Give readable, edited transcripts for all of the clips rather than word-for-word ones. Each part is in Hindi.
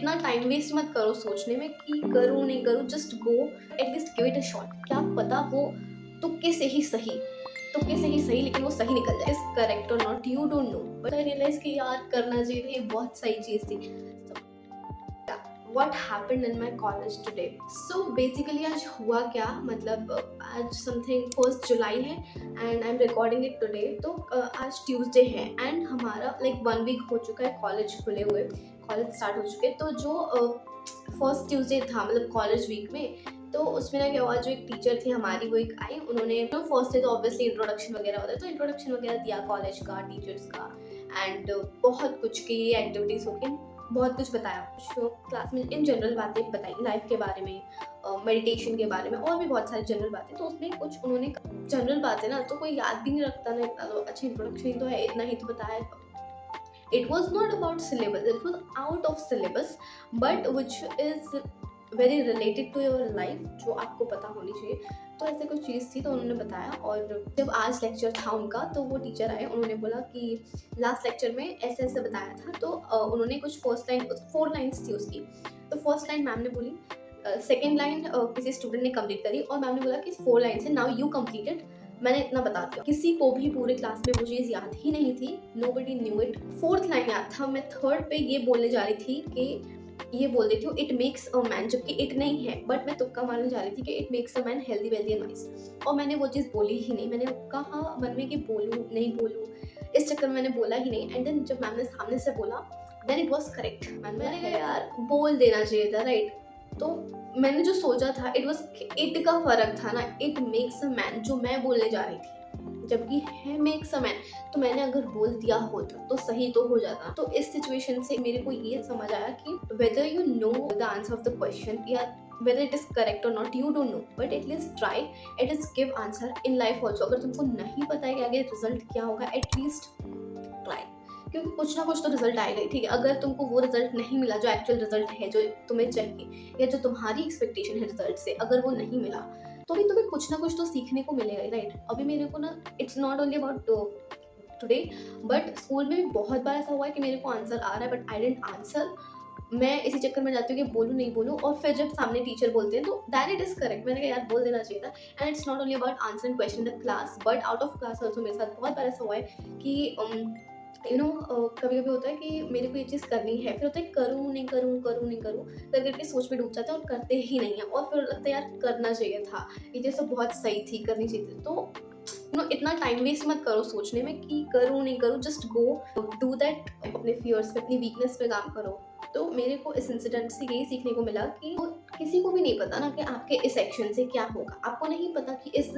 इतना टाइम वेस्ट मत करो सोचने में कि करूँ नहीं करूँ, just go, at least give it a shot. क्या पता वो तुक्के से ही सही, तुक्के से ही सही, लेकिन वो सही निकल जाए। इज करेक्ट और not you don't know, but I realize कि यार करना चाहिए था, ये बहुत सही चीज़ थी। What happened in my college today? So basically आज हुआ क्या, मतलब आज समथिंग 1 जुलाई है and I am recording it today. तो आज ट्यूसडे है एंड हमारा लाइक 1 वीक हो चुका है कॉलेज खुले हुए, कॉलेज स्टार्ट हो चुके। तो जो फर्स्ट ट्यूसडे था मतलब कॉलेज वीक में, तो उसमें ना क्या हुआ, जो एक टीचर थी हमारी वो एक आई, उन्होंने तो फर्स्ट डे तो ऑब्वियसली इंट्रोडक्शन वगैरह होता है, तो इंट्रोडक्शन वगैरह दिया कॉलेज का, टीचर्स का, एंड बहुत कुछ की एक्टिविटीज़ होगी, बहुत कुछ बताया। क्लास में इन जनरल बातें बताई, लाइफ के बारे में, मेडिटेशन के बारे में, और भी बहुत सारी जनरल बातें। तो उसमें कुछ उन्होंने जनरल बातें ना तो कोई याद भी नहीं रखता ना, इतना तो अच्छी इंट्रोडक्शन ही तो है, इतना ही तो बताया। It was not about syllabus, it was out of syllabus, but which is very related to your life, जो आपको पता होनी चाहिए। तो ऐसे कुछ चीज़ थी तो उन्होंने बताया। और जब आज लेक्चर था उनका, तो वो टीचर आए, उन्होंने बोला कि लास्ट लेक्चर में ऐसे ऐसे बताया था। तो उन्होंने कुछ फर्स्ट लाइन, 4 लाइन्स थी उसकी। तो फर्स्ट लाइन मैम ने बोली, सेकेंड लाइन किसी स्टूडेंट ने कंप्लीट करी, और मैम ने बोला कि 4 लाइन्स है, नाउ यू कंप्लीटेड। मैंने इतना बता दिया, किसी को भी पूरे क्लास में वो चीज़ याद ही नहीं थी, nobody knew it. 4th line याद था, मैं 3rd पे ये बोलने जा रही थी कि ये बोल देती हूँ, इट मेक्स अ मैन, जबकि इट नहीं है, बट मैं तुक्का मारने जा रही थी कि it makes a man healthy wealthy and nice, और मैंने वो चीज़ बोली ही नहीं। मैंने कहा मन में कि बोलूँ नहीं बोलूँ, इस चक्कर में मैंने बोला ही नहीं। एंड देन जब मैम ने सामने से बोला, देन इट वॉज करेक्ट। मैंने कहा यार बोल देना चाहिए था, राइट। तो मैंने जो सोचा था, इट वॉज इट का फर्क था ना, इट मेक्स अ मैन जो मैं बोलने जा रही थी, जबकि है मेक्स अ मैन। तो मैंने अगर बोल दिया होता तो सही तो हो जाता। तो इस सिचुएशन से मेरे को ये समझ आया कि whether you know the answer of the question या whether it is correct or not, you don't know, but at least try, at least give answer in life also। अगर तुमको नहीं पता है कि आगे रिजल्ट क्या होगा, at least try, क्योंकि कुछ ना कुछ तो रिजल्ट आएगा ही, ठीक है। अगर तुमको वो रिजल्ट नहीं मिला जो एक्चुअल रिजल्ट है, जो तुम्हें चाहिए, या जो तुम्हारी एक्सपेक्टेशन है रिजल्ट से, अगर वो नहीं मिला, तो भी तुम्हें कुछ ना कुछ तो सीखने को मिलेगा ही, राइट। अभी मेरे को ना, it's not only about today, but school में भी बहुत बार ऐसा हुआ है कि मेरे को आंसर आ रहा है बट आई डेंट आंसर। मैं इसी चक्कर में जाती हूँ कि बोलूँ नहीं बोलूँ, और फिर जब सामने टीचर बोलते हैं तो दैट इट इज़ करेक्ट, मैंने कहा यार बोल देना चाहिए था। And it's not only about answering question in the class, but out of class also मेरे साथ बहुत बार ऐसा हुआ है कि यू नो कभी कभी होता है कि मेरे को ये चीज़ करनी है, फिर होता है करूँ नहीं करूँ, करूँ नहीं करूँ, कर करके सोच में डूब जाते हैं और करते ही नहीं है, और फिर लगता है यार करना चाहिए था, ये चीज़ तो बहुत सही थी, करनी चाहिए थी। तो इतना टाइम वेस्ट मत करो सोचने में कि करूँ नहीं करूँ, जस्ट गो डू दैट। अपने फियर्स पे, अपनी वीकनेस पे काम करो। तो मेरे को इस इंसिडेंट से यही सीखने को मिला कि किसी को भी नहीं पता ना कि आपके इस एक्शन से क्या होगा। आपको नहीं पता कि इस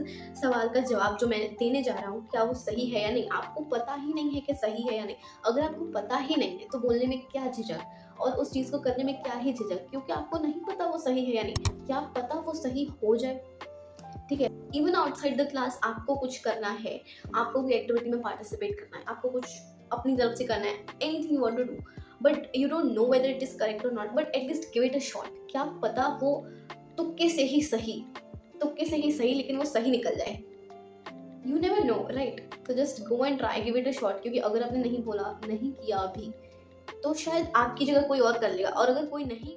सवाल का जवाब जो मैं देने जा रहा हूँ क्या वो सही है या नहीं। आपको पता ही नहीं है कि सही है या नहीं। अगर आपको पता ही नहीं है तो बोलने में क्या झिझक, और उस चीज़ को करने में क्या ही झिझक, क्योंकि आपको नहीं पता वो सही है या नहीं। क्या पता वो सही हो जाए, ठीक है। इवन आउटसाइड द क्लास आपको कुछ करना है, आपको कोई एक्टिविटी में पार्टिसिपेट करना है, आपको कुछ अपनी तरफ से करना है, anything you want to do, but you don't know whether it is correct और not, but at least give it a shot. क्या पता वो तुक्के से ही सही, तुक्के से ही सही, लेकिन वो सही निकल जाए। You never know, right. तो just go and try, give it a shot, क्योंकि अगर आपने नहीं बोला, नहीं किया अभी, तो शायद आपकी जगह कोई और कर लेगा, और अगर कोई नहीं